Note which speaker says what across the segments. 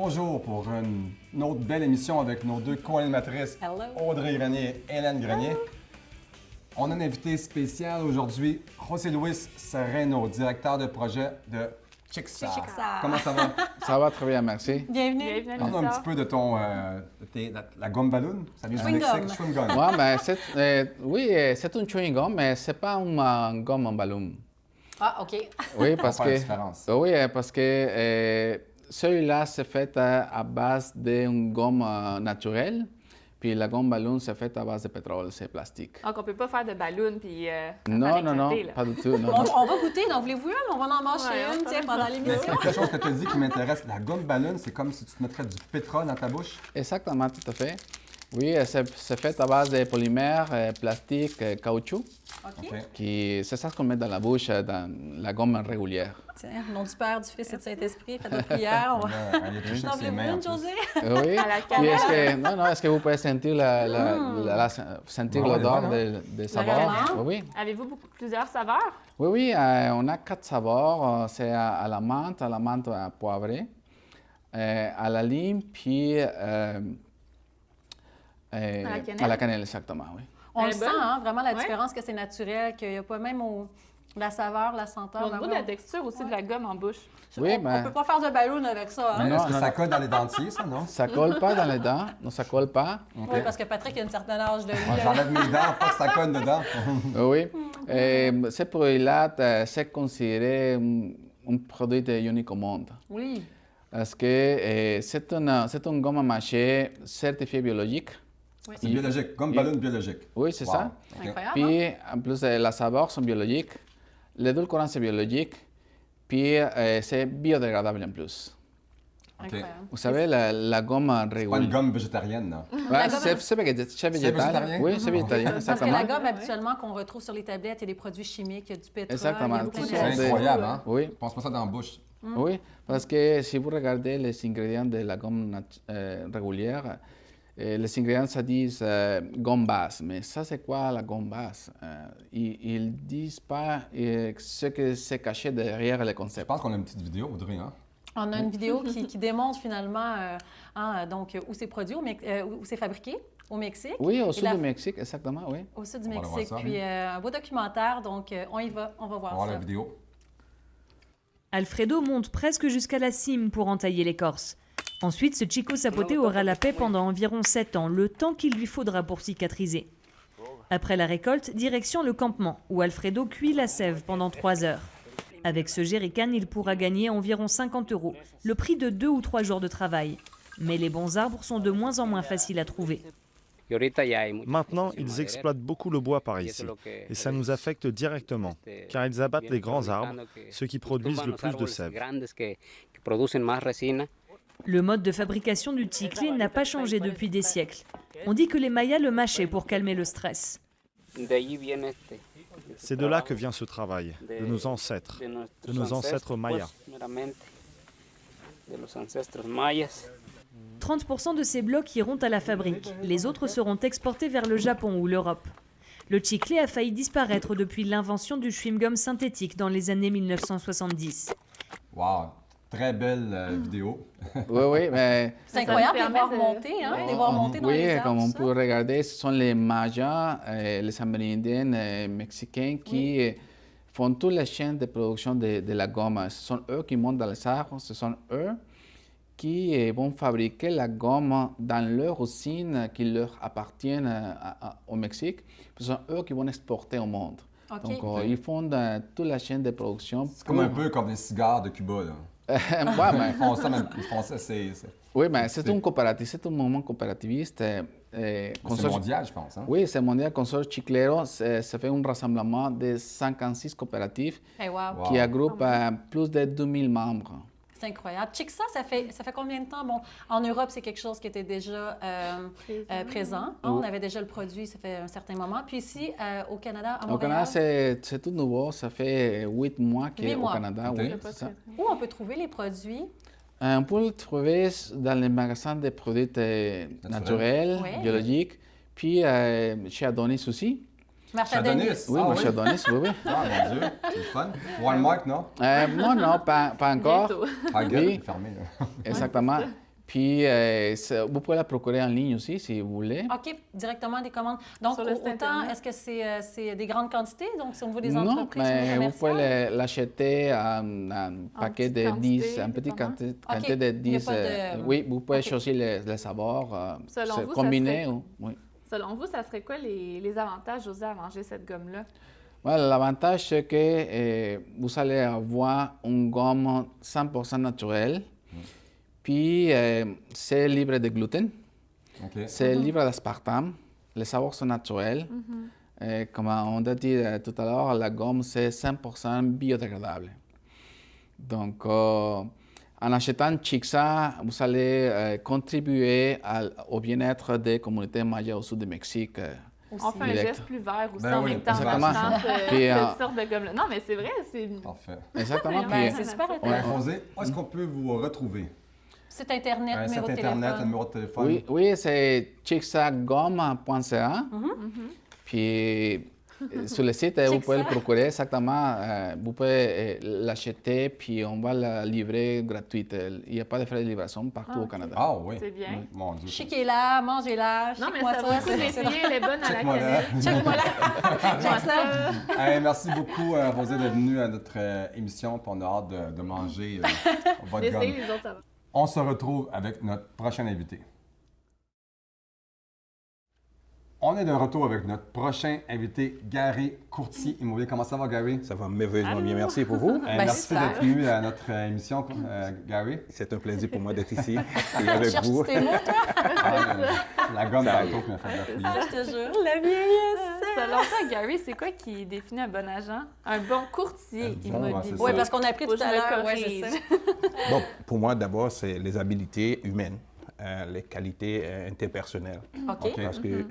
Speaker 1: Bonjour pour une autre belle émission avec nos deux co-animatrices,
Speaker 2: Hello.
Speaker 1: Audrey Grenier et Hélène Grenier. On a un invité spécial aujourd'hui, José Luis Serrano, directeur de projet de Chixa.
Speaker 2: Chixa.
Speaker 1: Comment ça va?
Speaker 3: Ça va très bien, merci.
Speaker 2: Bienvenue.
Speaker 1: Parle-nous un petit peu de ton, la gomme ballon. Ça vient du
Speaker 2: Chewing
Speaker 1: Mexique,
Speaker 2: gum.
Speaker 1: chewing gum.
Speaker 3: Ouais, mais oui, c'est un chewing gum, mais c'est pas une gomme en ballon.
Speaker 2: Ah, OK.
Speaker 3: Oui, parce
Speaker 1: faire la
Speaker 3: que
Speaker 1: différence.
Speaker 3: oui, parce que celui-là c'est fait à base d'une gomme naturelle, puis la gomme ballon c'est fait à base de pétrole, c'est plastique.
Speaker 4: Donc, on peut pas faire de ballon puis
Speaker 3: Non, non,
Speaker 4: éclater, là.
Speaker 3: pas du tout. Non,
Speaker 2: On,
Speaker 3: non.
Speaker 2: on va goûter, donc voulez-vous une? On va en manger
Speaker 4: Ouais,
Speaker 2: une,
Speaker 4: on
Speaker 2: tiens,
Speaker 4: peut.
Speaker 2: pendant
Speaker 1: Mais
Speaker 2: l'émission.
Speaker 1: quelque chose que tu as dit qui m'intéresse, la gomme ballon, c'est comme si tu te mettrais du pétrole dans ta bouche.
Speaker 3: Exactement, tout à fait. Oui, c'est fait à base de polymère, plastique, caoutchouc.
Speaker 2: OK.
Speaker 1: OK.
Speaker 3: C'est ça qu'on met dans la bouche, dans la gomme régulière.
Speaker 2: Tiens, au nom du Père, du Fils et du Saint-Esprit, faites votre prière. On va...
Speaker 1: Elle a touché
Speaker 2: T'en
Speaker 1: avec ses
Speaker 2: voulez-vous
Speaker 1: mains en
Speaker 2: une,
Speaker 1: plus.
Speaker 2: José?
Speaker 3: Oui.
Speaker 4: À la
Speaker 3: Puis est-ce que vous pouvez sentir sentir
Speaker 1: Ouais,
Speaker 3: l'odeur
Speaker 1: ouais,
Speaker 3: des saveurs?
Speaker 2: Vraiment?
Speaker 3: Oui,
Speaker 4: Avez-vous plusieurs saveurs?
Speaker 3: oui, on a 4 saveurs. C'est à la menthe poivrée, à la lime, puis
Speaker 4: cannelle?
Speaker 3: à la cannelle, exactement, oui.
Speaker 2: On
Speaker 4: Elle
Speaker 2: le
Speaker 4: est
Speaker 2: sent,
Speaker 4: bonne?
Speaker 2: hein, vraiment la
Speaker 4: Ouais.
Speaker 2: différence que c'est naturel, qu'il n'y a pas même la saveur, la senteur.
Speaker 4: Au niveau de la texture aussi de la gomme en bouche.
Speaker 3: Oui,
Speaker 2: on
Speaker 3: mais
Speaker 2: ne peut pas faire de ballon avec ça, hein?
Speaker 1: Mais
Speaker 3: Non,
Speaker 1: est-ce que
Speaker 3: non,
Speaker 1: ça
Speaker 3: non.
Speaker 1: colle dans les dentiers, ça, non?
Speaker 3: ça colle pas dans les dents, non, ça colle pas.
Speaker 1: OK.
Speaker 2: Oui, parce que Patrick a une certaine âge de vie.
Speaker 1: Moi, j'enlève mes dents, pas que ça colle dedans.
Speaker 3: Oui, ce produit-là, c'est considéré un produit unique au monde.
Speaker 2: Oui.
Speaker 3: Parce que c'est une gomme à mâcher certifiée biologique.
Speaker 1: C'est biologique, gomme ballon biologique.
Speaker 3: Oui, c'est
Speaker 1: Wow.
Speaker 3: ça.
Speaker 1: OK.
Speaker 2: Incroyable, hein?
Speaker 3: Puis, en plus, les saveurs sont biologiques, l'édulcorant c'est biologique, puis c'est biodégradable en plus.
Speaker 1: OK.
Speaker 2: Incroyable.
Speaker 3: Vous savez, la gomme
Speaker 1: Pas une
Speaker 3: régulière.
Speaker 1: gomme végétarienne, non?
Speaker 3: Ouais, c'est végétal.
Speaker 1: végétarien?
Speaker 3: Oui, c'est végétarien,
Speaker 2: Parce que
Speaker 3: exactement.
Speaker 2: la gomme, habituellement, qu'on retrouve sur les tablettes, il y a des produits chimiques, il y a du pétrole,
Speaker 3: Exactement.
Speaker 2: il y a beaucoup
Speaker 3: Tout
Speaker 2: de...
Speaker 3: ça,
Speaker 1: C'est incroyable, hein?
Speaker 3: Oui.
Speaker 1: Pense pas ça dans la bouche.
Speaker 3: Oui, parce que si vous regardez les ingrédients de la gomme régulière, les ingrédients, ça dit gomme base. Mais ça, c'est quoi la gomme base? Ils ne disent pas ce que c'est caché derrière le
Speaker 1: Je
Speaker 3: concept.
Speaker 1: pense qu'on a une petite vidéo, Audrey, hein?
Speaker 2: On a une vidéo qui démontre finalement donc, où c'est produit, où c'est fabriqué, au Mexique.
Speaker 3: Oui, au
Speaker 2: Et
Speaker 3: sud
Speaker 2: la-
Speaker 3: du Mexique, exactement, oui.
Speaker 2: Au sud du
Speaker 1: On va aller voir
Speaker 2: Mexique.
Speaker 1: ça.
Speaker 2: Puis un beau documentaire, donc on y va, on va
Speaker 1: On
Speaker 2: voir
Speaker 1: va voir
Speaker 2: ça.
Speaker 1: la vidéo.
Speaker 5: Alfredo monte presque jusqu'à la cime pour entailler l'écorce. Ensuite, ce chico sapoté aura la paix pendant environ 7 ans, le temps qu'il lui faudra pour cicatriser. Après la récolte, direction le campement, où Alfredo cuit la sève pendant 3 heures. Avec ce jerrycan, il pourra gagner environ 50 €, le prix de 2 ou 3 jours de travail. Mais les bons arbres sont de moins en moins faciles à trouver.
Speaker 6: Maintenant, ils exploitent beaucoup le bois par ici, et ça nous affecte directement, car ils abattent les grands arbres, ceux qui produisent le plus de sève.
Speaker 5: Le mode de fabrication du chicle n'a pas changé depuis des siècles. On dit que les Mayas le mâchaient pour calmer le stress.
Speaker 6: C'est de là que vient ce travail, de nos ancêtres mayas.
Speaker 5: 30% de ces blocs iront à la fabrique. Les autres seront exportés vers le Japon ou l'Europe. Le chicle a failli disparaître depuis l'invention du chewing-gum synthétique dans les années 1970.
Speaker 1: Wow! Très belle vidéo.
Speaker 3: Oui, oui, mais
Speaker 2: C'est incroyable de les
Speaker 4: permet
Speaker 2: voir
Speaker 4: de-
Speaker 2: monter, hein, de les voir monter dans
Speaker 3: oui,
Speaker 2: les arbres.
Speaker 3: comme on
Speaker 2: ça.
Speaker 3: peut regarder, ce sont les Mayas, les Amérindiens mexicains qui font toute la chaîne de production de la gomme. Ce sont eux qui montent dans les arbres, ce sont eux qui vont fabriquer la gomme dans leur usine qui leur appartiennent au Mexique. Ce sont eux qui vont exporter au monde.
Speaker 2: OK.
Speaker 3: Donc, ils font toute la chaîne de production.
Speaker 1: C'est comme un peu comme les cigares de Cuba, là.
Speaker 3: Ouais, mais
Speaker 1: Ils font ça, même, ils font ça, c'est
Speaker 3: oui, mais c'est un coopératif, c'est un mouvement coopérativiste.
Speaker 1: mondial, je pense, hein?
Speaker 3: Oui, c'est mondial. Consort Chiclero, ça fait un rassemblement de 56 coopératives
Speaker 2: Hey, wow.
Speaker 1: Wow.
Speaker 3: qui regroupent plus de 2000 membres.
Speaker 2: C'est incroyable. Chixa, ça fait combien de temps? Bon, en Europe, c'est quelque chose qui était déjà présent. On avait déjà le produit, ça fait un certain moment. Puis ici, au Canada, à
Speaker 3: Au
Speaker 2: Montréal,
Speaker 3: Canada, c'est tout nouveau. Ça fait 8 mois qu'il est
Speaker 2: 8
Speaker 3: au
Speaker 2: mois.
Speaker 3: Canada.
Speaker 1: Ok.
Speaker 3: Oui, c'est ça.
Speaker 2: où on peut trouver les produits?
Speaker 3: On peut le trouver dans les magasins de produits naturels,
Speaker 2: Ouais.
Speaker 3: biologiques, puis chez Adonis aussi.
Speaker 2: Marche
Speaker 1: Chez Adonis?
Speaker 3: Oui,
Speaker 1: Ah
Speaker 3: moi,
Speaker 1: oui?
Speaker 3: chez Adonis, oui, oui.
Speaker 1: Ah, mon Dieu, c'est le fun. Walmart, non?
Speaker 3: Non, non, pas encore.
Speaker 4: Bientôt.
Speaker 1: Ah, gueule,
Speaker 3: Oui.
Speaker 1: c'est fermé, là.
Speaker 3: Exactement. Puis, vous pouvez la procurer en ligne aussi, si vous voulez.
Speaker 2: OK, directement des commandes. Donc,
Speaker 4: Sur le site
Speaker 2: autant,
Speaker 4: Internet.
Speaker 2: est-ce que c'est des grandes quantités? Donc, c'est au niveau des
Speaker 3: Non,
Speaker 2: entreprises
Speaker 3: mais vous
Speaker 2: commerciales?
Speaker 3: pouvez l'acheter un paquet
Speaker 4: petite
Speaker 3: de 10,
Speaker 4: quantité,
Speaker 3: un petit
Speaker 4: dépendant.
Speaker 3: quantité de
Speaker 2: Il y a
Speaker 3: 10.
Speaker 2: pas de-
Speaker 3: Oui, vous pouvez
Speaker 2: OK.
Speaker 3: choisir les saveurs,
Speaker 4: Selon vous, ça
Speaker 3: combiner.
Speaker 4: serait-
Speaker 3: Oui.
Speaker 4: Selon vous, ça serait quoi les avantages, José, à manger cette gomme-là?
Speaker 3: Voilà, l'avantage, c'est que vous allez avoir une gomme 100% naturelle, puis c'est libre de gluten,
Speaker 1: OK.
Speaker 3: c'est libre d'aspartame, les saveurs sont naturels. Comme on a dit tout à l'heure, la gomme, c'est 100% biodégradable. Donc, en achetant Chixa, vous allez contribuer au bien-être des communautés mayas au sud du Mexique.
Speaker 4: On fait un
Speaker 3: Direct.
Speaker 4: geste plus vert aussi
Speaker 1: Ben
Speaker 4: en
Speaker 1: oui,
Speaker 4: même temps,
Speaker 3: exactement.
Speaker 4: dans
Speaker 3: Puis,
Speaker 4: cette sorte de gomme-là. Non, mais c'est vrai, c'est...
Speaker 1: Parfait.
Speaker 3: Exactement.
Speaker 2: Ben,
Speaker 3: Puis,
Speaker 2: c'est super
Speaker 1: Ouais,
Speaker 2: intéressant.
Speaker 1: José, où est-ce qu'on peut vous retrouver?
Speaker 2: Site Internet,
Speaker 1: Un
Speaker 2: numéro
Speaker 1: site
Speaker 2: de
Speaker 1: Internet, un
Speaker 2: téléphone.
Speaker 1: numéro de téléphone?
Speaker 3: oui, oui, c'est chixagoma.ca. Puis, sur le site, vous pouvez le procurer exactement. Vous pouvez l'acheter, puis on va la livrer gratuite. Il n'y a pas de frais de livraison partout au Canada.
Speaker 1: Ah oui.
Speaker 4: C'est bien.
Speaker 1: Mon Dieu.
Speaker 2: Chiquez-la, mangez-la,
Speaker 4: Non, mais
Speaker 2: chique-moi
Speaker 4: ça vaut le coup de
Speaker 2: c'est-
Speaker 4: l'essayer, elle est bonne à la
Speaker 1: Check-moi là.
Speaker 4: cannelle.
Speaker 2: Check-moi là. Check ça.
Speaker 1: Hey, merci beaucoup, Rosé, d'être venue à notre émission. Puis on a hâte de manger votre
Speaker 4: D'essayer
Speaker 1: gomme.
Speaker 4: les autres saveurs.
Speaker 1: On se retrouve avec notre prochain invité. On est de retour avec notre prochain invité, Gary Courtier Immobilier. Comment ça va, Gary?
Speaker 7: Ça va merveilleusement bien, merci pour vous.
Speaker 1: Merci
Speaker 2: super.
Speaker 1: d'être venu à notre émission, Gary.
Speaker 7: C'est un plaisir pour moi d'être ici et avec
Speaker 2: Cherche
Speaker 7: vous.
Speaker 2: tes mots, toi?
Speaker 1: La gomme tantôt qui m'a fait bafouiller.
Speaker 2: Ah, je te jure. La vieillesse.
Speaker 4: Selon toi, Gary, c'est quoi qui définit un bon agent? Un bon courtier
Speaker 1: bon, ouais,
Speaker 4: immobilier.
Speaker 1: c'est
Speaker 2: Oui,
Speaker 1: ça.
Speaker 2: parce qu'on a appris
Speaker 4: Faut
Speaker 2: tout
Speaker 4: que
Speaker 2: à
Speaker 4: je me
Speaker 2: l'heure. Ouais, c'est
Speaker 4: corrige.
Speaker 2: ça.
Speaker 7: Bon, pour moi, d'abord, c'est les habiletés humaines, les qualités interpersonnelles.
Speaker 2: OK.
Speaker 7: Parce que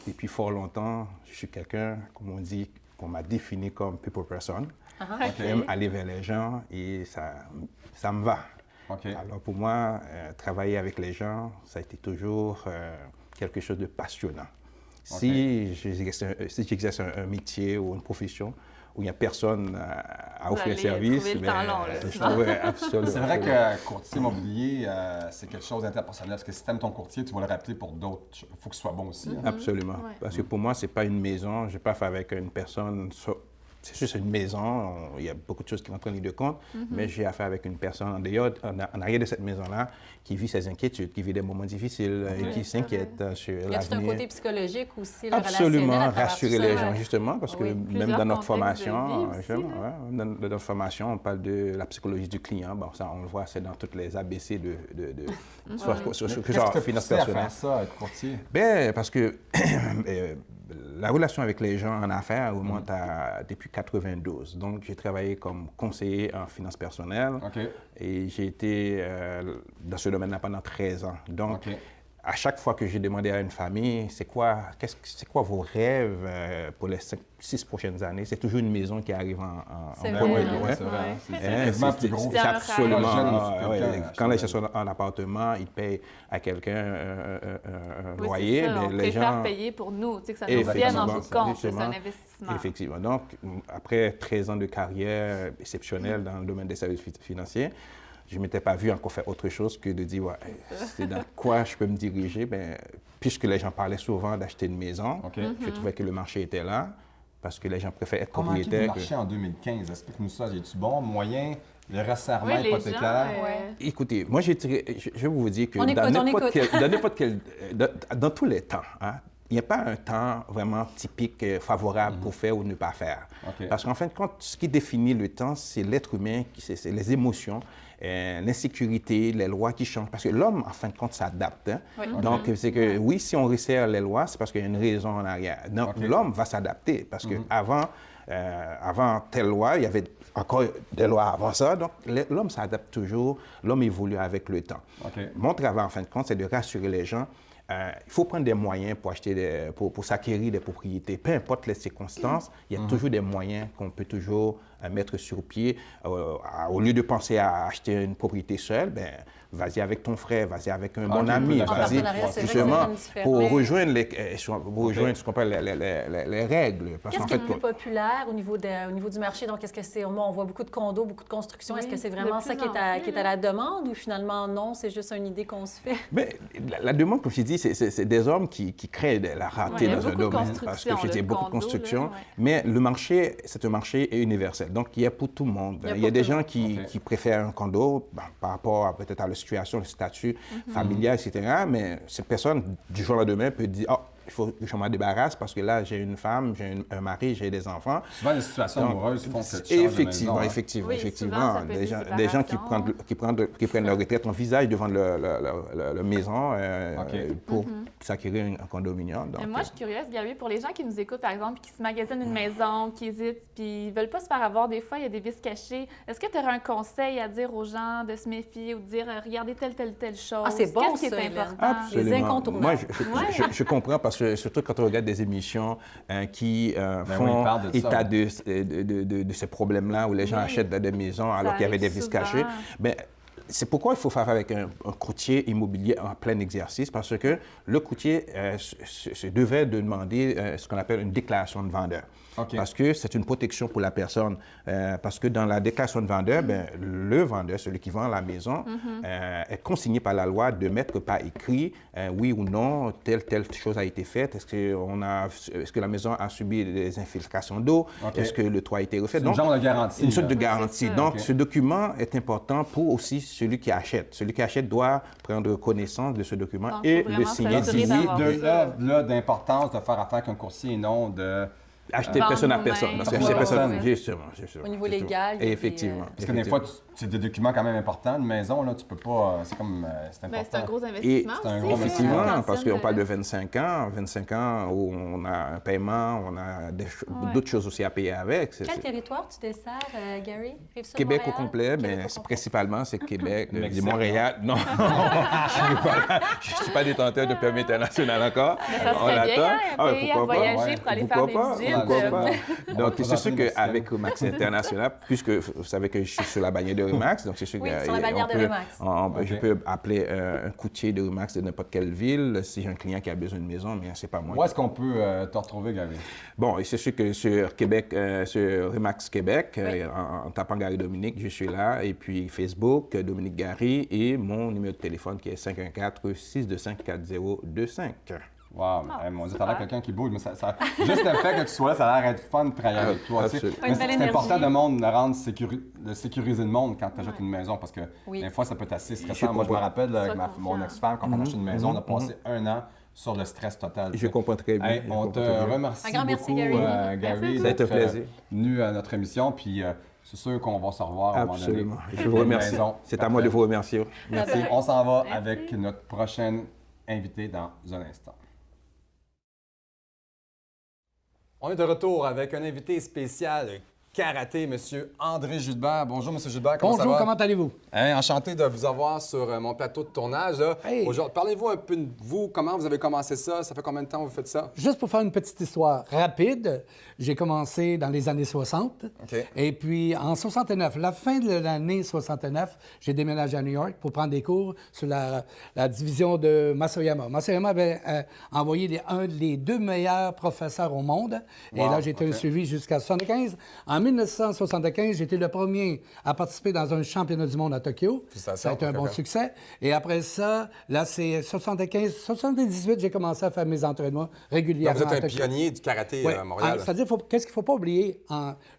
Speaker 7: depuis fort longtemps, je suis quelqu'un, comme on dit, qu'on m'a défini comme people person. J'aime aller vers les gens et ça me va.
Speaker 1: OK.
Speaker 7: Alors pour moi, travailler avec les gens, ça a été toujours quelque chose de passionnant. Si j'exerce un métier ou une profession où il n'y a personne à
Speaker 4: Vous
Speaker 7: offrir
Speaker 4: allez
Speaker 7: service,
Speaker 4: trouver le temps long, là, sinon.
Speaker 7: ouais, absolument.
Speaker 1: C'est vrai que courtier immobilier, c'est quelque chose d'interpersonnel. Parce que si tu aimes ton courtier, tu vas le rappeler pour d'autres. Il faut que ce soit bon aussi. hein.
Speaker 7: Absolument.
Speaker 4: Ouais.
Speaker 7: Parce que pour moi, ce n'est pas une maison. Je n'ai pas affaire avec une personne. C'est juste une maison. Il y a beaucoup de choses qui rentrent en ligne de compte. Mais j'ai affaire avec une personne en dehors, en arrière de cette maison-là, qui vit ses inquiétudes, qui vit des moments difficiles et qui s'inquiète sur
Speaker 2: Il y a tout un
Speaker 7: l'avenir.
Speaker 2: côté psychologique aussi, le
Speaker 7: Absolument,
Speaker 2: relationnel à travers
Speaker 7: rassurer
Speaker 2: tout ça.
Speaker 7: les gens, justement, parce que
Speaker 2: Oui,
Speaker 7: même
Speaker 4: plusieurs
Speaker 7: dans notre
Speaker 4: contextes de
Speaker 7: formation,
Speaker 4: vie aussi,
Speaker 7: justement, ouais, dans notre formation, on parle de la psychologie du client. Bon, ça, on le voit, c'est dans toutes les ABC soit
Speaker 1: Qu'est-ce
Speaker 7: genre
Speaker 1: qui t'a
Speaker 7: finance
Speaker 1: poussé à
Speaker 7: personnelle.
Speaker 1: faire ça, être courtier?
Speaker 7: Ben, parce que la relation avec les gens en affaires remonte depuis 92. Donc, j'ai travaillé comme conseiller en finances personnelles
Speaker 1: OK.
Speaker 7: et j'ai été dans ce domaine-là pendant 13 ans. Donc,
Speaker 1: OK.
Speaker 7: à chaque fois que j'ai demandé à une famille, c'est quoi vos rêves pour les 6 prochaines années, c'est toujours une maison qui arrive en
Speaker 2: C'est
Speaker 7: premier
Speaker 2: vrai,
Speaker 7: lieu,
Speaker 1: Ouais,
Speaker 7: hein.
Speaker 1: c'est vrai.
Speaker 4: Ouais.
Speaker 1: C'est
Speaker 7: Hein,
Speaker 1: quasiment plus gros.
Speaker 7: c'est
Speaker 4: C'est un
Speaker 7: absolument.
Speaker 1: rêve.
Speaker 7: ouais,
Speaker 1: Quelqu'un
Speaker 7: quand les
Speaker 1: achète
Speaker 7: gens sont en appartement, ils payent à quelqu'un un
Speaker 4: Oui,
Speaker 7: loyer,
Speaker 4: c'est ça.
Speaker 7: mais
Speaker 4: On
Speaker 7: les
Speaker 4: préfère
Speaker 7: gens.
Speaker 4: payer pour nous, tu sais, que ça nous
Speaker 7: Effectivement,
Speaker 4: revienne en bout de compte. C'est un
Speaker 7: effectivement.
Speaker 4: investissement.
Speaker 7: Effectivement. Donc, après 13 ans de carrière exceptionnelle dans le domaine des services financiers, je ne m'étais pas vu encore faire autre chose que de dire, ouais, c'est dans quoi je peux me diriger. Ben, puisque les gens parlaient souvent d'acheter une maison,
Speaker 1: OK.
Speaker 7: je trouvais que le marché était là, parce que les gens préfèrent être
Speaker 1: Comment est le
Speaker 7: propriétaires.
Speaker 1: marché en 2015? Explique-nous ça. Es-tu bon, moyen, le resserrement
Speaker 4: Oui, les
Speaker 1: hypothécaire?
Speaker 4: gens,
Speaker 2: Ouais.
Speaker 7: Écoutez, moi, je vais vous dire que
Speaker 2: On écoute, on écoute.
Speaker 7: dans tous les temps, hein, il n'y a pas un temps vraiment typique favorable pour faire ou ne pas faire.
Speaker 1: OK.
Speaker 7: Parce qu'en fin de compte, ce qui définit le temps, c'est l'être humain, c'est les émotions, l'insécurité, les lois qui changent. Parce que l'homme, en fin de compte, s'adapte. Hein.
Speaker 2: Oui.
Speaker 7: Donc, c'est que oui, si on resserre les lois, c'est parce qu'il y a une raison en arrière. Donc,
Speaker 1: OK.
Speaker 7: l'homme va s'adapter. Parce que avant telle loi, il y avait encore des lois avant ça. Donc, l'homme s'adapte toujours, l'homme évolue avec le temps.
Speaker 1: OK.
Speaker 7: Mon travail, en fin de compte, c'est de rassurer les gens il faut prendre des moyens pour acheter pour s'acquérir des propriétés. Peu importe les circonstances, il y a toujours des moyens qu'on peut toujours mettre sur pied. Au lieu de penser à acheter une propriété seule, ben, vas-y avec ton frère, vas-y avec un bon ami, vas-y justement pour rejoindre ce qu'on appelle les règles.
Speaker 2: Qu'est-ce qui est le plus populaire au niveau du marché? Donc, est-ce que c'est, on voit beaucoup de condos, beaucoup de constructions. Est-ce que c'est vraiment ça qui est à la demande ou finalement non, c'est juste une idée qu'on se fait?
Speaker 7: Bien, la demande, comme je dis, c'est des hommes qui créent de la rareté dans un domaine. Parce que je dis beaucoup de construction. Mais le marché, c'est un marché universel. Donc, il y a pour tout le monde. Il y a des gens qui préfèrent un condo par rapport peut-être à la situation, le statut familial, etc. Mais cette personne, du jour au lendemain, peut dire, oh, il faut que je m'en débarrasse parce que là, j'ai une femme, j'ai un mari, j'ai des enfants.
Speaker 1: Souvent, les situations amoureuses font que tu
Speaker 7: Effectivement,
Speaker 1: changes
Speaker 7: effectivement. Des gens qui prennent leur retraite en visage devant leur maison pour s'acquérir un condominium. Donc,
Speaker 4: moi, je suis curieuse, Gabi, pour les gens qui nous écoutent, par exemple, qui se magasinent une maison, qui hésitent, puis ils ne veulent pas se faire avoir, des fois, il y a des vices cachés. Est-ce que tu aurais un conseil à dire aux gens de se méfier ou de dire, regardez telle chose?
Speaker 2: Ah, c'est bon,
Speaker 4: qu'est-ce qui est important?
Speaker 7: Absolument.
Speaker 2: Les incontournables.
Speaker 7: Moi, je comprends parce que surtout quand on regarde des émissions qui font état de ces problèmes-là où les gens achètent des maisons alors qu'il y avait des vices cachés. Mais c'est pourquoi il faut faire avec un courtier immobilier en plein exercice, parce que le courtier se devait de demander ce qu'on appelle une déclaration de vendeur. Okay. Parce que c'est une protection pour la personne. Parce que dans la déclaration de vendeur, ben, le vendeur, celui qui vend la maison, est consigné par la loi de mettre par écrit oui ou non, telle chose a été faite. Est-ce que la maison a subi des infiltrations d'eau? Okay. Est-ce que le toit a été refait?
Speaker 1: C'est une sorte de garantie.
Speaker 7: Une sorte de garantie. Donc, ce document est important pour aussi celui qui achète. Celui qui achète doit prendre connaissance de ce document et le signer.
Speaker 1: De là d'importance de faire affaire avec un courtier et non de...
Speaker 7: Acheter personne à personne. Parce que acheter personne, justement.
Speaker 2: Au niveau légal.
Speaker 7: Effectivement.
Speaker 1: Parce que des fois, c'est des documents quand même importants. Une maison, là, tu peux pas. C'est comme. C'est important.
Speaker 4: C'est un gros investissement.
Speaker 1: C'est un gros
Speaker 7: effectivement, parce qu'on parle de 25 ans où on a un paiement, on a d'autres choses aussi à payer avec.
Speaker 2: Quel territoire tu desserres, Gary?
Speaker 7: Québec au complet, mais principalement, c'est Québec. Montréal. Non, je ne suis pas détenteur de permis international encore.
Speaker 4: Ça serait bien, un pays à voyager pour aller faire des visites.
Speaker 7: Donc, c'est sûr qu'avec Remax International, puisque vous savez que je suis sur la bannière de Remax, donc c'est sûr
Speaker 2: que
Speaker 7: je peux appeler un courtier de Remax de n'importe quelle ville si j'ai un client qui a besoin de maison, mais c'est pas moi.
Speaker 1: Où est-ce qu'on peut te retrouver, Gary?
Speaker 7: Bon, c'est sûr que sur Québec, sur Remax Québec, en tapant Gary Dominique, je suis là. Et puis Facebook, Dominique Gary, et mon numéro de téléphone qui est 514-625-4025.
Speaker 1: Wow, on dit, t'as l'air quelqu'un qui bouge, mais juste le fait que tu sois là, ça a l'air d'être fun de travailler avec toi. Mais c'est important de rendre sécuriser le monde quand tu achètes une maison, parce que des fois, ça peut être assez stressant. Moi, je me rappelle avec mon ex-femme, quand on a acheté une maison, on a passé 1 an sur le stress total.
Speaker 7: Je comprends très bien.
Speaker 1: On te remercie beaucoup, Gary,
Speaker 7: d'être
Speaker 1: venu à notre émission, puis c'est sûr qu'on va se revoir à un moment donné.
Speaker 7: Absolument. Je vous remercie. C'est à moi de vous remercier.
Speaker 1: Merci. On s'en va avec notre prochaine invitée dans un instant. On est de retour avec un invité spécial karaté, M. André Gilbert. Bonjour, M. Gilbert. Comment ça va?
Speaker 8: Bonjour, comment allez-vous?
Speaker 1: Enchanté de vous avoir sur mon plateau de tournage.
Speaker 8: Hey.
Speaker 1: Parlez-vous un peu de vous, comment vous avez commencé ça? Ça fait combien de temps que vous faites ça?
Speaker 8: Juste pour faire une petite histoire rapide, j'ai commencé dans les années 60.
Speaker 1: Okay.
Speaker 8: Et puis, en 69, la fin de l'année 69, j'ai déménagé à New York pour prendre des cours sur la division de Masoyama. Masoyama avait envoyé les 2 meilleurs professeurs au monde. Wow. Et là, j'ai été suivi jusqu'à 75. En 1975, j'ai été le premier à participer dans un championnat du monde à Tokyo. Ça a été un bon succès. Et après ça, là, c'est 75, 78, j'ai commencé à faire mes entraînements régulièrement.
Speaker 1: Donc, vous êtes un pionnier du karaté à Montréal.
Speaker 8: C'est-à-dire, qu'est-ce qu'il ne faut pas oublier?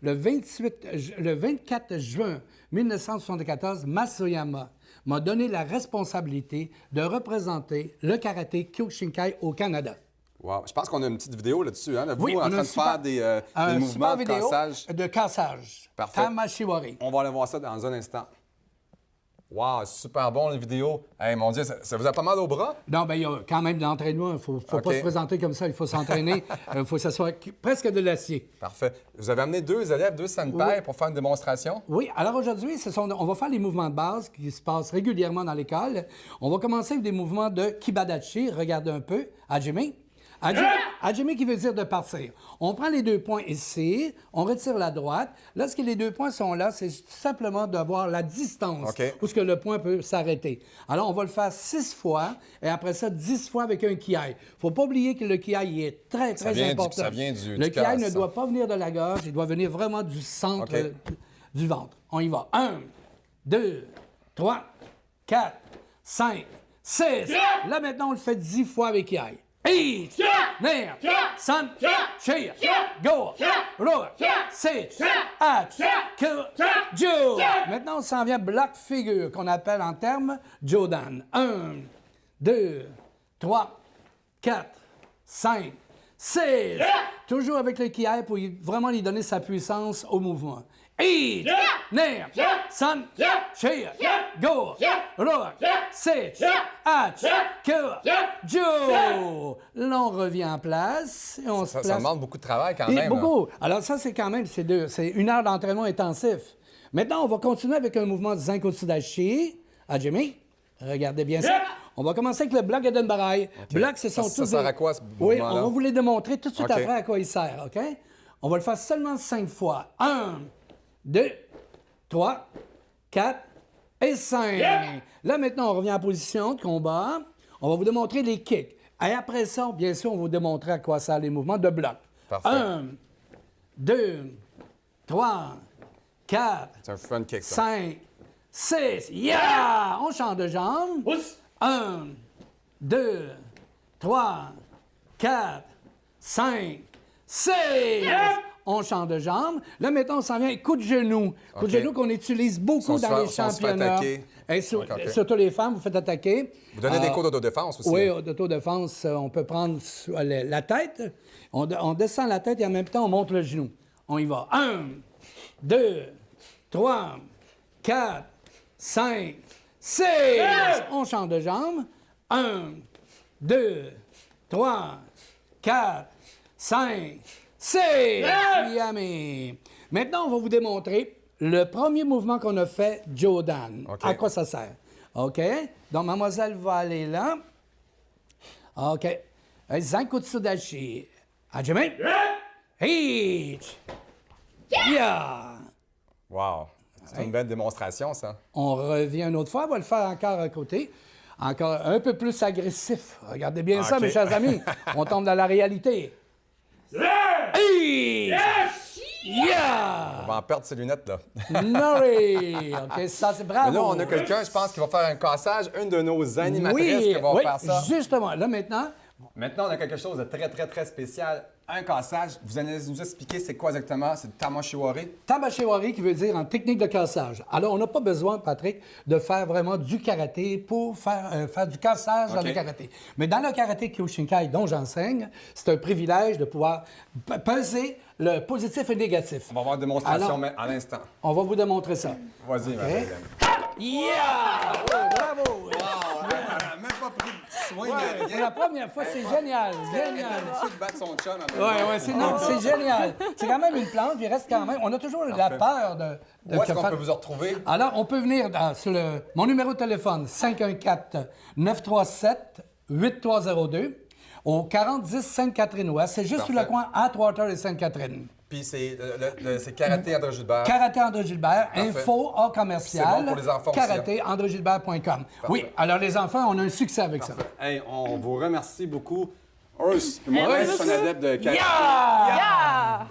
Speaker 8: Le 24 juin 1974, Masoyama m'a donné la responsabilité de représenter le karaté Kyokushinkai au Canada.
Speaker 1: Wow. Je pense qu'on a une petite vidéo là-dessus, hein, de vous en train de faire des mouvements de cassage.
Speaker 8: De cassage.
Speaker 1: Parfait.
Speaker 8: Tamashiwari.
Speaker 1: On va aller voir ça dans un instant. Wow, super bon, la vidéo. Hey, mon Dieu, ça vous a pas mal au bras?
Speaker 8: Non, bien, il y a quand même de l'entraînement. Il ne faut pas se présenter comme ça. Il faut s'entraîner. Il faut que ça soit presque de l'acier.
Speaker 1: Parfait. Vous avez amené 2 élèves, 2 sanitaires pour faire une démonstration?
Speaker 8: Oui. Alors aujourd'hui, on va faire les mouvements de base qui se passent régulièrement dans l'école. On va commencer avec des mouvements de kibadachi. Regardez un peu. Hajime. Hajime qui veut dire de partir. On prend les 2 points ici, on retire la droite. Lorsque les 2 points sont là, c'est simplement d'avoir la distance où ce que le point peut s'arrêter. Alors, on va le faire 6 fois et après ça, 10 fois avec un kiai. Il ne faut pas oublier que le kiai est très, très important.
Speaker 1: Ça vient du
Speaker 8: Le kiai ne doit pas venir de la gorge, il doit venir vraiment du centre du ventre. On y va. 1, 2, 3, 4, 5, 6. Là, maintenant, on le fait 10 fois avec kiai. Ich, ner, san, shia, go, roar, sitch, hatch, jo. Maintenant, on s'en vient block figure, qu'on appelle en termes Jodan. 1, 2, 3, 4, 5, 6. Toujours avec le kiai pour vraiment lui donner sa puissance au mouvement. Ich, ner, san, shia, go, roar, sitch, hatch, jo. Là, on revient en place. Et on se place.
Speaker 1: Ça demande beaucoup de travail quand même.
Speaker 8: Beaucoup. Alors ça, c'est quand même, c'est 1 heure d'entraînement intensif. Maintenant, on va continuer avec un mouvement de Zankotsudashi. Hajime, regardez bien ça. On va commencer avec le bloc Edenbarai. Bloc, ce sont tous...
Speaker 1: Ça sert à quoi, ce mouvement-là?
Speaker 8: Oui, on va vous les démontrer tout de suite après à quoi il sert, OK? On va le faire seulement 5 fois. 1, 2, 3, 4 et 5. Là, maintenant, on revient en position de combat. On va vous démontrer les kicks. Et après ça, bien sûr, on va vous démontrer à quoi servent les mouvements de bloc.
Speaker 1: Parfait.
Speaker 8: 1, 2, 3, 4,
Speaker 1: c'est un fun kick, ça.
Speaker 8: 5, 6. Yeah! On change de jambe. 1, 2, 3, 4, 5, 6. On change de jambe. Là, maintenant, on s'en vient avec coup de genou. Coup de genou qu'on utilise beaucoup dans les championnats. Et surtout les femmes, vous faites attaquer.
Speaker 1: Vous donnez des cours d'autodéfense aussi.
Speaker 8: Oui, d'autodéfense, on peut prendre la tête. On descend la tête et en même temps, on monte le genou. On y va. 1, 2, 3, 4, 5, 6. On change de jambe. 1, 2, 3, 4, 5, 6! Yummy! Maintenant, on va vous démontrer le premier mouvement qu'on a fait, Jodan. À quoi ça sert? OK? Donc, mademoiselle va aller là. OK. Zankotsudashi. Hajime. Ich. Yeah!
Speaker 1: Wow! C'est une belle démonstration, ça.
Speaker 8: On revient une autre fois. On va le faire encore à côté. Encore un peu plus agressif. Regardez bien ça, mes chers amis. On tombe dans la réalité. Yeah!
Speaker 1: On va en perdre ses lunettes, là.
Speaker 8: Nori! OK, ça, c'est bravo.
Speaker 1: Mais là, on a quelqu'un, je pense, qui va faire un cassage. Une de nos animatrices qui va faire ça.
Speaker 8: Justement. Là, maintenant...
Speaker 1: Maintenant, on a quelque chose de très, très, très spécial. Un cassage. Vous allez nous expliquer c'est quoi exactement? C'est le tamashiwari?
Speaker 8: Tamashiwari qui veut dire en technique de cassage. Alors, on n'a pas besoin, Patrick, de faire vraiment du karaté pour faire du cassage dans le karaté. Mais dans le karaté Kyoshinkai dont j'enseigne, c'est un privilège de pouvoir peser le positif et le négatif.
Speaker 1: On va avoir une démonstration à l'instant.
Speaker 8: On va vous démontrer ça.
Speaker 1: Vas-y, ma belle.
Speaker 8: Yeah! Bravo!
Speaker 1: Wow! Elle n'a même pas pris de soin,
Speaker 8: C'est la première fois, c'est génial, génial.
Speaker 1: Elle de battre son chum.
Speaker 8: C'est génial. C'est quand même une plante, il reste quand même... On a toujours la peur de
Speaker 1: où est-ce qu'on peut vous retrouver?
Speaker 8: Alors, on peut venir sur mon numéro de téléphone, 514-937-8302, au 4010 Sainte-Catherine-Ouest. C'est juste sur le coin Atwater et Sainte-Catherine.
Speaker 1: Puis c'est Karaté André Gilbert.
Speaker 8: Karaté André Gilbert, info en commercial.
Speaker 1: C'est bon pour les enfants aussi.
Speaker 8: karatéandregilbert.com. Oui, alors les enfants, on a un succès avec ça.
Speaker 1: Hey, on vous remercie beaucoup. Urs, moi, je suis un adepte de karaté.
Speaker 4: Yeah!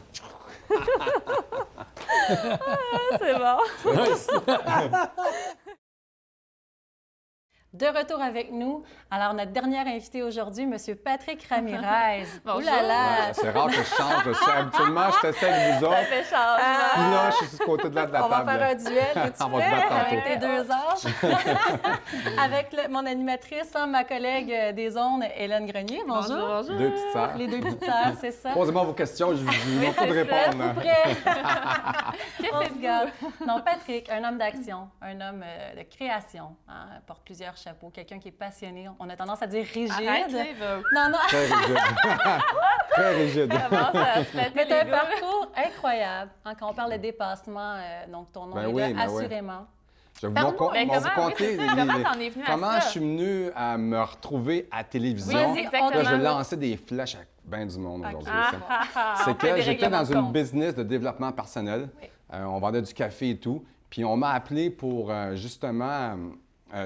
Speaker 4: C'est bon.
Speaker 2: De retour avec nous. Alors, notre dernier invité aujourd'hui, M. Patrick Ramirez.
Speaker 4: Bonjour.
Speaker 2: Ouh là là!
Speaker 1: C'est rare que je change. Habituellement, je t'essaie avec vous autres.
Speaker 4: Ça fait changement.
Speaker 1: Puis là, je suis sur ce côté de la table.
Speaker 2: On va faire un duel. Es-tu
Speaker 1: On va se
Speaker 2: prêt?
Speaker 1: battre tantôt.
Speaker 2: Avec tes 2 âges. Avec mon animatrice, ma collègue des ondes, Hélène Grenier. Bonjour.
Speaker 4: Bonjour.
Speaker 1: 2 petites sœurs.
Speaker 2: Les 2 petites sœurs, c'est ça.
Speaker 1: Posez-moi vos questions, je vous pas de
Speaker 4: c'est ça.
Speaker 1: répondre.
Speaker 2: Êtes-vous prêts?
Speaker 4: Que
Speaker 2: On se
Speaker 4: faites-vous?
Speaker 2: garde. Non, Patrick, un homme d'action, un homme de création, hein, porte plusieurs chapeaux, quelqu'un qui est passionné. On a tendance à dire rigide.
Speaker 4: Arrête, là, il va-
Speaker 2: Non, non.
Speaker 1: Très rigide. Très rigide.
Speaker 4: commence à se péter
Speaker 2: Mais
Speaker 4: les
Speaker 2: tu as un
Speaker 4: gars.
Speaker 2: parcours incroyable. Hein, quand on parle de dépassement, donc ton nom
Speaker 1: Ben
Speaker 2: est
Speaker 1: oui,
Speaker 2: là,
Speaker 1: ben oui.
Speaker 2: assurément.
Speaker 1: Je vais
Speaker 2: Pardon,
Speaker 1: vous
Speaker 4: mais
Speaker 1: vous
Speaker 4: comment-
Speaker 1: conter
Speaker 4: oui, c'est ça. Comment t'en es venu à
Speaker 1: comment
Speaker 4: ça?
Speaker 1: je suis venu à me retrouver à télévision.
Speaker 2: Vas-y,
Speaker 4: exactement.
Speaker 1: Là, je lançais des flèches à bien du monde aujourd'hui.
Speaker 2: Ah,
Speaker 1: ça.
Speaker 4: On
Speaker 1: C'est
Speaker 4: fait
Speaker 1: que
Speaker 4: des
Speaker 1: j'étais
Speaker 4: règlements
Speaker 1: dans
Speaker 4: de
Speaker 1: une
Speaker 4: compte.
Speaker 1: business de développement personnel.
Speaker 2: Oui.
Speaker 1: On vendait du café et tout. Puis on m'a appelé pour justement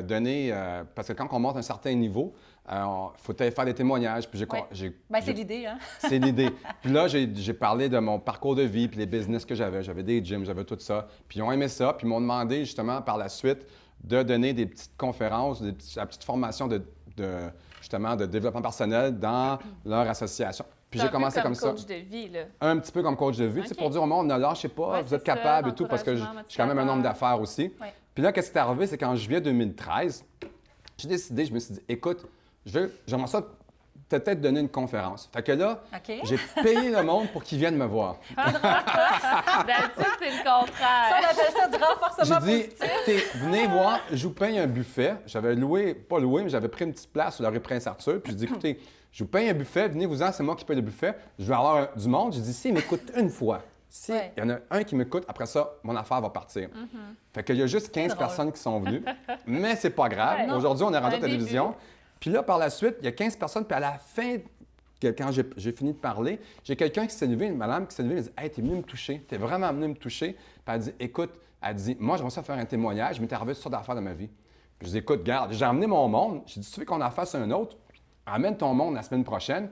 Speaker 1: donner... parce que quand on monte à un certain niveau, il faut faire des témoignages. Puis
Speaker 2: Oui. Ben, c'est l'idée, hein?
Speaker 1: c'est l'idée. Puis là, j'ai parlé de mon parcours de vie, puis les business que j'avais. J'avais des gyms, j'avais tout ça. Puis ils ont aimé ça, puis ils m'ont demandé justement par la suite de donner des petites conférences, la petite formation justement de développement personnel dans leur association. Puis j'ai commencé comme ça.
Speaker 4: coach de vie, là.
Speaker 1: Un petit peu comme coach de vie, tu sais,
Speaker 4: OK.
Speaker 1: pour dire au monde, ne lâchez pas,
Speaker 4: Ouais,
Speaker 1: vous
Speaker 4: c'est
Speaker 1: êtes
Speaker 4: ça,
Speaker 1: capable et tout, parce que j'ai
Speaker 4: l'encouragement
Speaker 1: quand même un homme
Speaker 4: motivateur.
Speaker 1: d'affaires aussi.
Speaker 2: Ouais.
Speaker 1: Puis là, qu'est-ce qui est arrivé, c'est qu'en juillet 2013, j'ai décidé, je me suis dit, écoute, j'aimerais ça peut-être donner une conférence. Fait que là,
Speaker 2: OK.
Speaker 1: j'ai payé le monde pour qu'ils viennent me voir.
Speaker 4: D'habitude, c'est le
Speaker 2: Ça, on
Speaker 4: contraire.
Speaker 2: appelle ça du renforcement
Speaker 1: J'ai dit,
Speaker 2: positif.
Speaker 1: écoutez, venez voir, je vous paye un buffet. J'avais loué, pas loué, mais j'avais pris une petite place sur la rue Prince-Arthur. Puis je dis, écoutez, je vous paye un buffet, venez-vous-en, c'est moi qui paye le buffet. Je vais avoir du monde. J'ai dit, s'il m'écoute une fois, s'il
Speaker 2: Ouais.
Speaker 1: y en a un qui m'écoute, après ça, mon affaire va partir. Fait qu'il y a juste 15
Speaker 2: drôle.
Speaker 1: personnes qui sont venues. Mais c'est pas grave.
Speaker 4: Ouais.
Speaker 1: Aujourd'hui, on est rendu à
Speaker 4: Un
Speaker 1: la télévision. Puis là, par la suite, il y a 15 personnes. Puis à la fin, quand j'ai fini de parler, j'ai quelqu'un qui s'est levé, une madame qui s'est levée, elle dit, hey, t'es venu me toucher. T'es vraiment venu me toucher. Puis elle dit, écoute, elle dit, moi, j'aimerais ça faire un témoignage. Il m'est arrivé toutes sortes d'affaires dans ma vie. Puis je dis, écoute, garde, j'ai emmené mon monde. J'ai dit, tu veux qu'on en fasse un autre? Amène ton monde la semaine prochaine.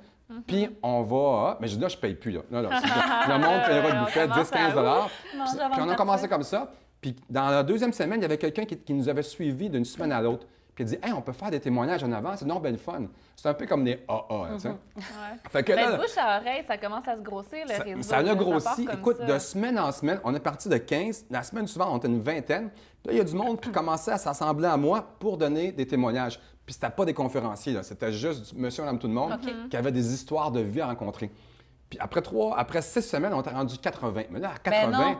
Speaker 1: Puis on va. Mais je dis, là, je paye plus. Là. Le monde payera le
Speaker 4: On
Speaker 1: buffet,
Speaker 4: commence
Speaker 1: 10-15
Speaker 4: à
Speaker 1: $.
Speaker 2: Manger
Speaker 1: Puis
Speaker 2: avant
Speaker 1: on
Speaker 2: de
Speaker 1: a commencé
Speaker 2: partir.
Speaker 1: comme ça. Puis dans la deuxième semaine, il y avait quelqu'un qui nous avait suivis d'une semaine à l'autre. Puis il dit, hey, on peut faire des témoignages en avant, c'est non ben le fun. C'est un peu comme des AA, tu sais.
Speaker 4: Ouais.
Speaker 1: Fait que
Speaker 4: Ben,
Speaker 1: là,
Speaker 4: de bouche à oreille, ça commence à se grossir, le réseau.
Speaker 1: ça
Speaker 4: là,
Speaker 1: a
Speaker 4: part
Speaker 1: grossi.
Speaker 4: comme
Speaker 1: Écoute,
Speaker 4: ça.
Speaker 1: de semaine en semaine, on est parti de 15. La semaine suivante, on était une vingtaine. Puis là, il y a du monde qui commençait à s'assembler à moi pour donner des témoignages. Puis c'était pas des conférenciers, là. C'était juste monsieur, madame, tout le monde qui avait des histoires de vie à rencontrer. Puis après 6 semaines, on était rendu 80. Mais là, à 80,
Speaker 2: non.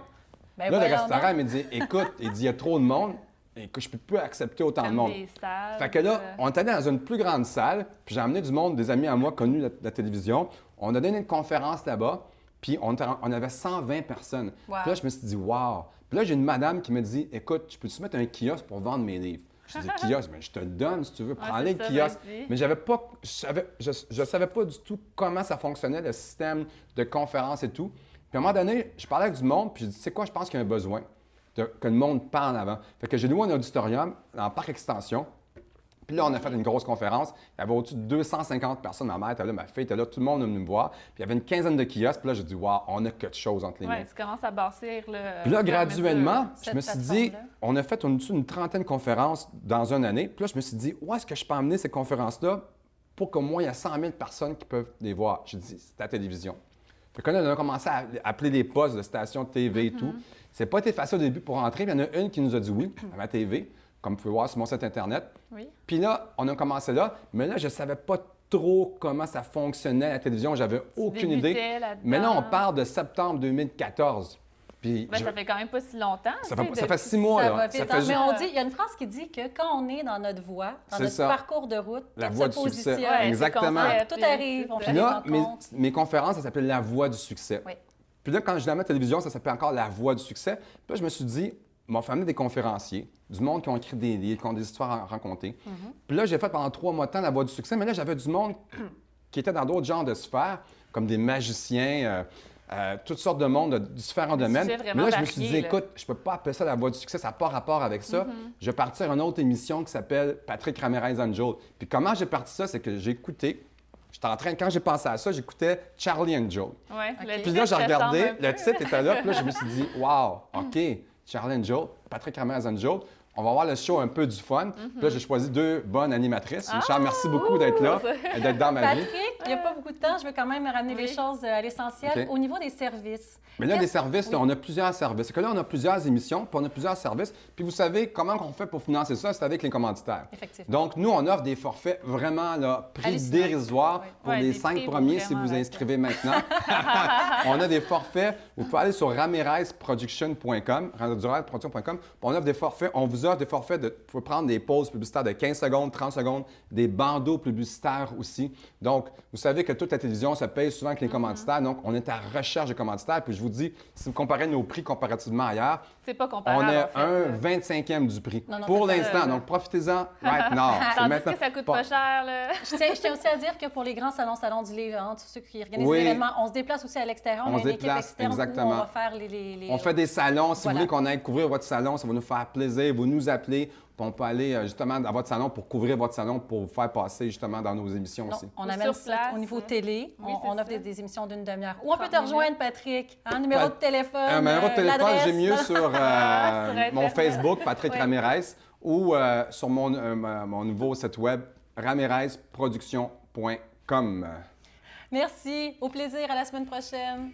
Speaker 2: Ben
Speaker 1: là, le
Speaker 2: voyons
Speaker 1: restaurant
Speaker 2: donc.
Speaker 1: me dit, écoute, il y a trop de monde. Écoute, je peux plus accepter autant de
Speaker 4: Comme
Speaker 1: monde.
Speaker 4: des salles,
Speaker 1: Fait que là, on est allé dans une plus grande salle, puis j'ai amené du monde, des amis à moi connus de la télévision. On a donné une conférence là-bas, puis on avait 120 personnes.
Speaker 2: Wow.
Speaker 1: Puis là, je me suis dit, wow. Puis là, j'ai une madame qui me dit, écoute, je peux-tu mettre un kiosque pour vendre mes livres? Je dis, kiosque, mais je te le donne si tu veux, prends-le
Speaker 4: c'est
Speaker 1: le
Speaker 4: ça,
Speaker 1: kiosque.
Speaker 4: vas-y.
Speaker 1: Mais j'avais pas, je savais pas du tout comment ça fonctionnait, le système de conférence et tout. Puis à un moment donné, je parlais avec du monde, puis je dis, tu sais quoi, je pense qu'il y a un besoin que le monde parle en avant. Fait que j'ai loué un auditorium dans le parc extension. Puis là, on a fait une grosse conférence. Il y avait au-dessus de 250 personnes. Ma mère était là, ma fille était là, tout le monde est venu me voir. Puis il y avait une quinzaine de kiosques. Puis là, j'ai dit, waouh, on a quelque chose entre les mains.
Speaker 4: Ouais, tu commences à bâtir le.
Speaker 1: Puis là, graduellement, je
Speaker 2: cette
Speaker 1: me suis dit,
Speaker 2: plateforme-là.
Speaker 1: on a fait une trentaine de conférences dans une année. Puis là, je me suis dit, où est-ce que je peux emmener ces conférences-là pour qu'au moins il y a 100 000 personnes qui peuvent les voir? J'ai dit, c'est la télévision. Fait que là, on a commencé à appeler les postes de stations de TV et tout. C'est pas été facile au début pour rentrer. Il y en a une qui nous a dit oui à ma TV, comme vous pouvez voir sur mon site Internet.
Speaker 4: Oui.
Speaker 1: Puis là, on a commencé là, mais là, je savais pas trop comment ça fonctionnait à la télévision. J'avais aucune idée.
Speaker 4: débutais là-dedans.
Speaker 1: Mais là, on parle de septembre 2014. Puis
Speaker 4: Ben, ça fait quand même pas si longtemps.
Speaker 1: ça
Speaker 4: tu
Speaker 1: fait,
Speaker 4: sais,
Speaker 1: ça fait
Speaker 4: depuis-
Speaker 1: 6 mois,
Speaker 2: Ça
Speaker 1: là.
Speaker 2: va
Speaker 1: Ça
Speaker 2: vite,
Speaker 1: fait
Speaker 2: hein.
Speaker 1: ju-
Speaker 2: Mais on dit, il y a une phrase qui dit que quand on est dans notre voie, dans
Speaker 1: C'est
Speaker 2: notre
Speaker 1: ça.
Speaker 2: parcours de route,
Speaker 1: La
Speaker 2: tout
Speaker 1: voie
Speaker 2: se
Speaker 1: du succès.
Speaker 2: positionne.
Speaker 4: Ouais,
Speaker 1: Exactement.
Speaker 4: c'est concept,
Speaker 2: Tout arrive, on fait
Speaker 1: Puis
Speaker 2: des
Speaker 1: là,
Speaker 2: rencontres.
Speaker 1: mes conférences, ça s'appelait La Voix du succès.
Speaker 2: Oui.
Speaker 1: Puis là, quand je l'ai à la télévision, ça s'appelait encore La Voix du succès. Puis là, je me suis dit, m'a fait amener des conférenciers, du monde qui ont écrit des livres, qui ont des histoires à raconter. Puis là, j'ai fait pendant 3 mois de temps La Voix du succès, mais là, j'avais du monde qui était dans d'autres genres de sphères, comme des magiciens, toutes sortes de monde de différents domaines.
Speaker 4: sujets
Speaker 1: Mais
Speaker 4: vraiment
Speaker 1: là, je me suis dit,
Speaker 4: variés, là.
Speaker 1: écoute, je peux pas appeler ça La Voix du succès, ça n'a pas rapport avec ça. Je vais partir à une autre émission qui s'appelle Patrick Ramirez Angel. Puis comment j'ai parti ça, c'est que j'ai écouté, j'étais en train, quand j'ai pensé à ça, j'écoutais Charlie and Joe.
Speaker 4: Ouais, le
Speaker 1: Puis là,
Speaker 4: titre
Speaker 1: j'ai regardé,
Speaker 4: ressemble un
Speaker 1: le
Speaker 4: peu.
Speaker 1: titre était là, puis là, je me suis dit, wow, OK, Charlie and Joe, Patrick Ramirez and Joe, on va avoir le show un peu du fun. Puis là, j'ai choisi 2 bonnes animatrices. Richard, merci beaucoup d'être là, d'être dans ma vie.
Speaker 2: Patrick, il n'y a pas beaucoup de temps. Je veux quand même ramener les choses à l'essentiel. Au niveau des services.
Speaker 1: Mais là, des services, on a plusieurs services. C'est que là, on a plusieurs émissions, puis on a plusieurs services. Puis vous savez comment on fait pour financer ça? C'est avec les commanditaires.
Speaker 2: Effectivement.
Speaker 1: Donc, nous, on offre des forfaits vraiment là, prix dérisoires pour les 5 premiers si vous inscrivez maintenant. On a des forfaits. Vous pouvez aller sur ramirezproduction.com, ramirezproduction.com. On offre des forfaits. On vous offre des forfaits vous pouvez prendre des pauses publicitaires de 15 secondes, 30 secondes, des bandeaux publicitaires aussi. Donc, vous savez que toute la télévision se paye souvent avec les commanditaires. Donc, on est à la recherche de commanditaires. Puis je vous dis, si vous comparez nos prix comparativement ailleurs,
Speaker 4: c'est pas comparable,
Speaker 1: on est
Speaker 4: en fait.
Speaker 1: 25e du prix pour l'instant. Donc, profitez-en right now.
Speaker 4: Tandis que ça coûte pas cher. Là.
Speaker 2: Je tiens aussi à dire que pour les grands salons du livre, tous ceux qui organisent des événements, on se déplace aussi à l'extérieur. On a une équipe externe où on va faire
Speaker 1: On fait des salons. Si vous voulez qu'on aille couvrir votre salon, ça va nous faire plaisir. Vous nous appelez. On peut aller justement dans votre salon pour couvrir votre salon, pour vous faire passer justement dans nos émissions aussi.
Speaker 2: On amène ça au niveau télé. On offre des émissions d'une demi-heure. Où on peut te rejoindre, Patrick? Numéro de téléphone,
Speaker 1: numéro de téléphone, j'ai mieux sur mon
Speaker 4: Internet.
Speaker 1: Facebook, Patrick Ramirez, ou sur mon nouveau site web, ramirezproduction.com.
Speaker 2: Merci. Au plaisir. À la semaine prochaine.